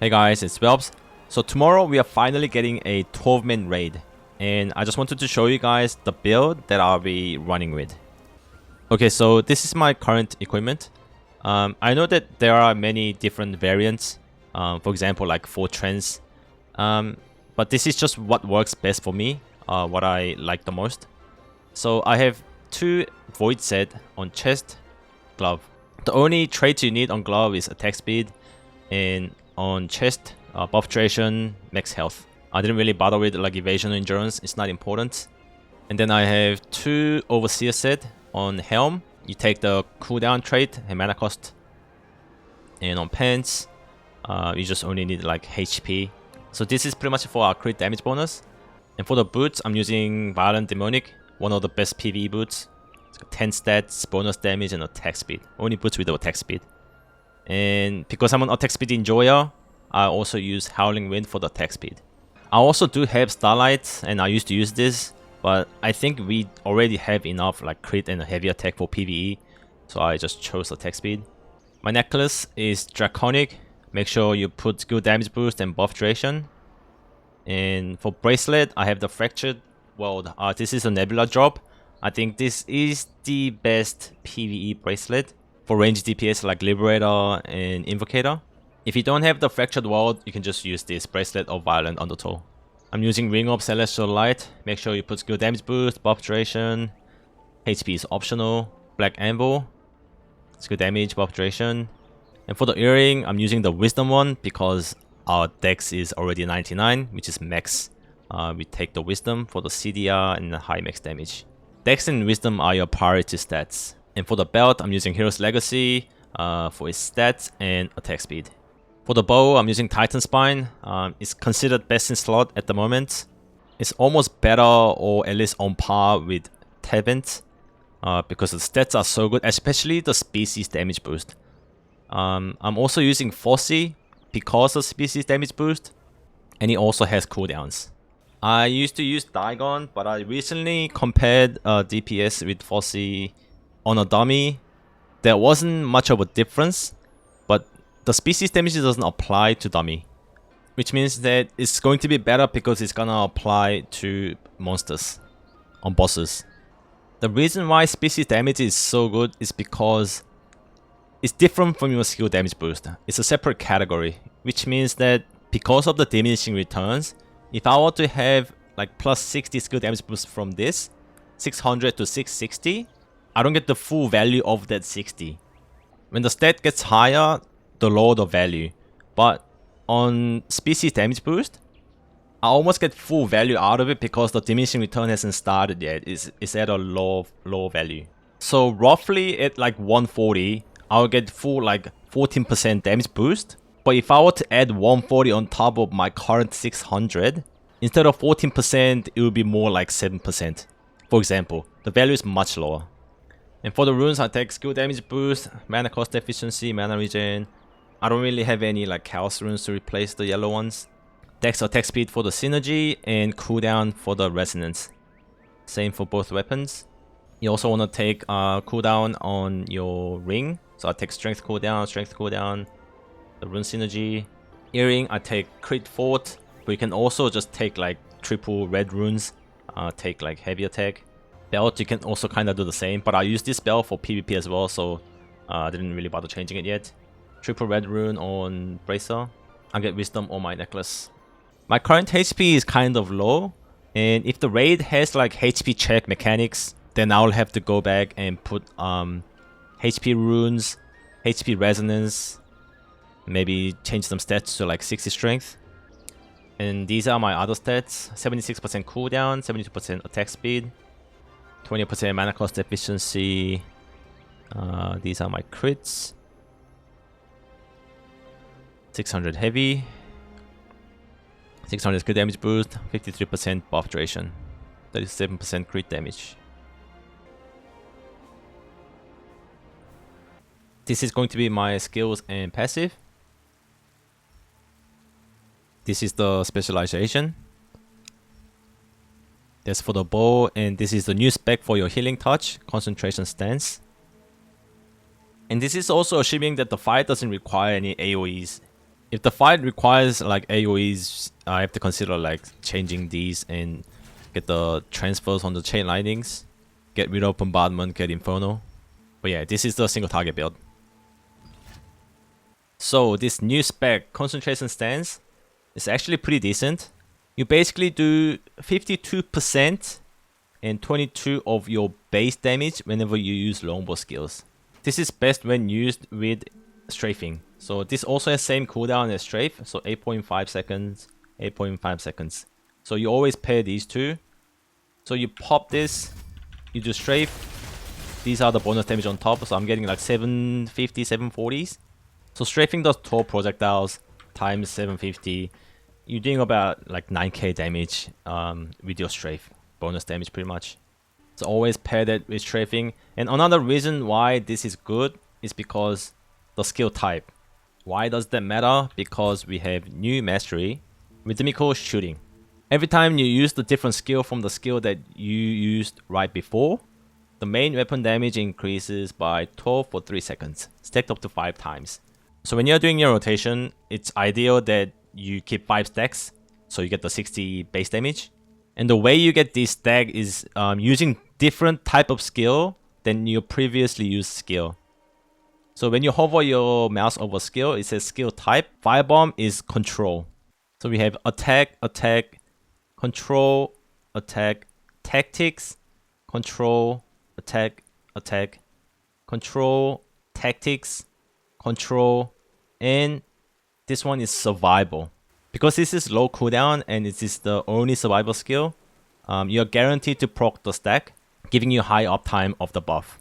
Hey guys, it's Welps. So tomorrow we are finally getting a 12-man raid, and I just wanted to show you guys the build that I'll be running with. Okay, so this is my current equipment. I know that there are many different variants, for example like 4 trends, but this is just what works best for me, what I like the most. So I have 2 void set on chest, glove. The only traits you need on glove is attack speed, and on chest, buff duration, max health. I didn't really bother with like evasion or endurance, it's not important. And then I have 2 overseer set on helm. You take the cooldown trait and mana cost. And on pants, you just only need like HP. So this is pretty much for our crit damage bonus. And for the boots, I'm using Violent Demonic, one of the best PvE boots. It's got 10 stats, bonus damage, and attack speed. Only boots with the attack speed. And because I'm an attack speed enjoyer, I also use Howling Wind for the attack speed. I also do have Starlight, and I used to use this, but I think we already have enough like crit and heavy attack for PvE, so I just chose attack speed. My necklace is Draconic. Make sure you put skill damage boost and buff duration. And for bracelet, I have the Fractured World. This is a Nebula drop. I think this is the best PvE bracelet for range DPS like Liberator and Invocator. If you don't have the Fractured World, you can just use this Bracelet or Violent Undertow. I'm using Ring of Celestial Light. Make sure you put skill damage boost, buff duration. HP is optional. Black Anvil, skill damage, buff duration. And for the earring, I'm using the Wisdom one because our dex is already 99, which is max. We take the Wisdom for the CDR and the high max damage. Dex and Wisdom are your priority stats. And for the belt, I'm using Hero's Legacy for its stats and attack speed. For the bow, I'm using Titan Spine. It's considered best in slot at the moment. It's almost better or at least on par with Tevent because the stats are so good, especially the species damage boost. I'm also using Fossey because of species damage boost, and it also has cooldowns. I used to use Dagon, but I recently compared DPS with Fossey on a dummy. There wasn't much of a difference, but the species damage doesn't apply to dummy, which means that it's going to be better because it's gonna apply to monsters on bosses. The reason why species damage is so good is because it's different from your skill damage boost. It's a separate category, which means that because of the diminishing returns, if I were to have like plus 60 skill damage boost from this, 600 to 660, I don't get the full value of that 60. When the stat gets higher, the lower the value. But on species damage boost, I almost get full value out of it because the diminishing return hasn't started yet. It's at a low value. So roughly at like 140, I'll get full like 14% damage boost. But if I were to add 140 on top of my current 600, instead of 14%, it would be more like 7%. For example, the value is much lower. And for the runes, I take skill damage boost, mana cost efficiency, mana regen. I don't really have any like chaos runes to replace the yellow ones. Dex attack speed for the synergy and cooldown for the resonance. Same for both weapons. You also want to take cooldown on your ring. So I take strength cooldown, the rune synergy. Earring, I take crit fort, but you can also just take like triple red runes, take like heavy attack. Belt, you can also kind of do the same, but I use this belt for PvP as well, so I didn't really bother changing it yet. Triple red rune on bracer. I get wisdom on my necklace. My current HP is kind of low, and if the raid has like HP check mechanics, then I'll have to go back and put HP runes, HP resonance, maybe change some stats to like 60 strength. And these are my other stats: 76% cooldown, 72% attack speed, 20% mana cost efficiency. These are my crits. 600 heavy, 600 skill damage boost, 53% buff duration, 37% crit damage. This is going to be my skills and passive. This is the specialization. That's for the bow, and this is the new spec for your healing touch, concentration stance. And this is also assuming that the fight doesn't require any AoEs. If the fight requires like AoEs, I have to consider like changing these and get the transfers on the chain lightnings, get rid of bombardment, get Inferno. But yeah, this is the single target build. So this new spec, concentration stance, is actually pretty decent. You basically do 52% and 22 of your base damage whenever you use longbow skills. This is best when used with strafing. So this also has same cooldown as strafe, so 8.5 seconds, 8.5 seconds. So you always pair these two. So you pop this, you do strafe. These are the bonus damage on top, so I'm getting like 750, 740s. So strafing does 12 projectiles times 750. You're doing about like 9k damage with your strafe. Bonus damage pretty much. So always pair that with strafing. And another reason why this is good is because the skill type. Why does that matter? Because we have new mastery, rhythmical shooting. Every time you use the different skill from the skill that you used right before, the main weapon damage increases by 12 for 3 seconds, stacked up to 5 times. So when you're doing your rotation, it's ideal that you keep 5 stacks, so you get the 60 base damage. And the way you get this stack is using different type of skill than your previously used skill. So when you hover your mouse over skill, it says skill type. Firebomb is control. So we have attack, attack, control, attack, tactics, control, attack, attack, control, tactics, control, and this one is survival. Because this is low cooldown and it is the only survival skill, you're guaranteed to proc the stack, giving you high uptime of the buff.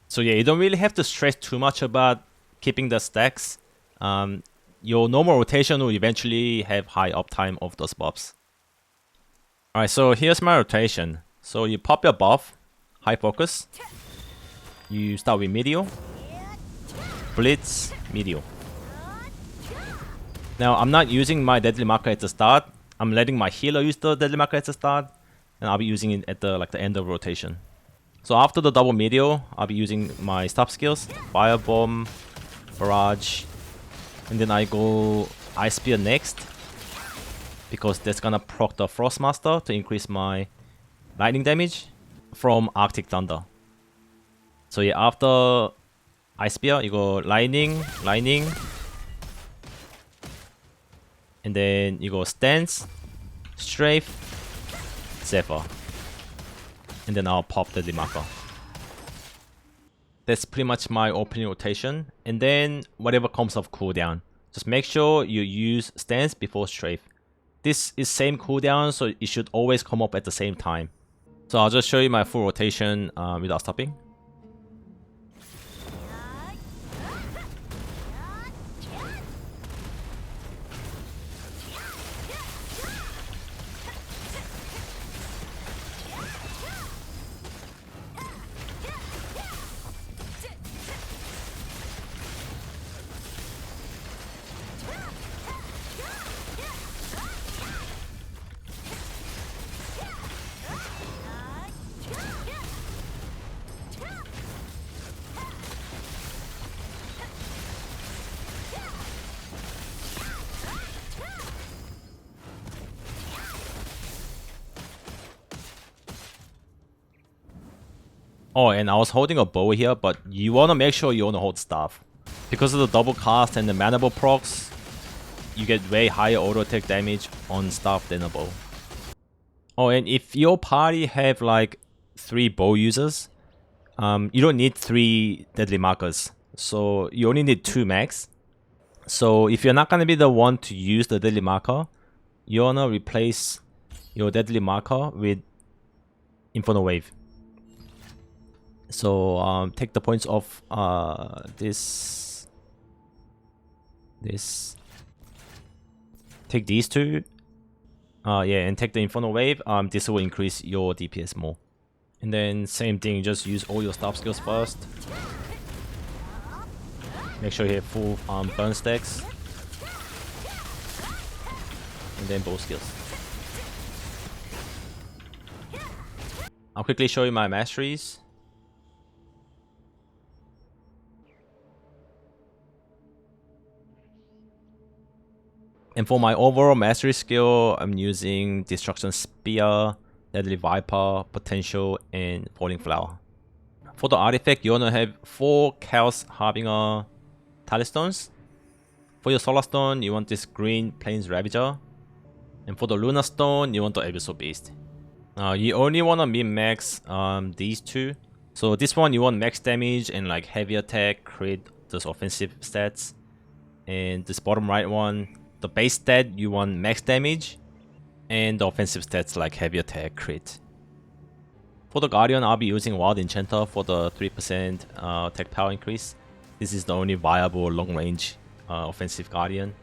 So yeah, you don't really have to stress too much about keeping the stacks. Your normal rotation will eventually have high uptime of those buffs. Alright, so here's my rotation. So you pop your buff, high focus. You start with Meteor, Blitz, Meteor. Now I'm not using my deadly marker at the start. I'm letting my healer use the deadly marker at the start, and I'll be using it at the end of rotation. So after the double Meteor, I'll be using my stop skills, Firebomb, Barrage, and then I go Ice Spear next, because that's gonna proc the Frostmaster to increase my lightning damage from Arctic Thunder. So yeah, after Ice Spear, you go Lightning, Lightning, and then you go Stance, Strafe, Zephyr. And then I'll pop the marker. That's pretty much my opening rotation. And then whatever comes off cooldown. Just make sure you use Stance before Strafe. This is same cooldown, so it should always come up at the same time. So I'll just show you my full rotation without stopping. Oh, and I was holding a bow here, but you want to make sure you want to hold staff. Because of the double cast and the mana bow procs, you get way higher auto attack damage on staff than a bow. Oh, and if your party have like 3 bow users, you don't need 3 deadly markers. So you only need 2 max. So if you're not going to be the one to use the deadly marker, you want to replace your deadly marker with Inferno Wave. So take the points of this. Take these 2. Yeah, and take the Inferno Wave. This will increase your DPS more. And then same thing, just use all your staff skills first. Make sure you have full burn stacks. And then bow skills. I'll quickly show you my masteries. And for my overall mastery skill, I'm using Destruction Spear, Deadly Viper, Potential, and Falling Flower. For the artifact, you want to have 4 Chaos Harbinger Talismans. For your Solar Stone, you want this green Plains Ravager. And for the Lunar Stone, you want the Abyssal Beast. You only want to min-max these two. So this one, you want max damage and like heavy attack, crit, those offensive stats. And this bottom right one, the base stat, you want max damage. And the offensive stats like heavy attack, crit. For the Guardian, I'll be using Wild Enchanter for the 3% attack power increase. This is the only viable long-range offensive Guardian.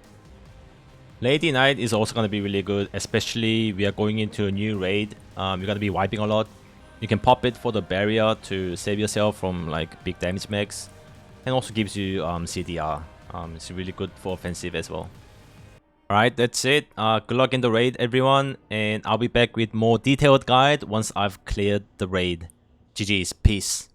Lady Knight is also going to be really good, especially we are going into a new raid. You're going to be wiping a lot. You can pop it for the barrier to save yourself from like big damage max. And also gives you CDR. It's really good for offensive as well. Alright, that's it. Good luck in the raid, everyone. And I'll be back with more detailed guide once I've cleared the raid. GG's, peace.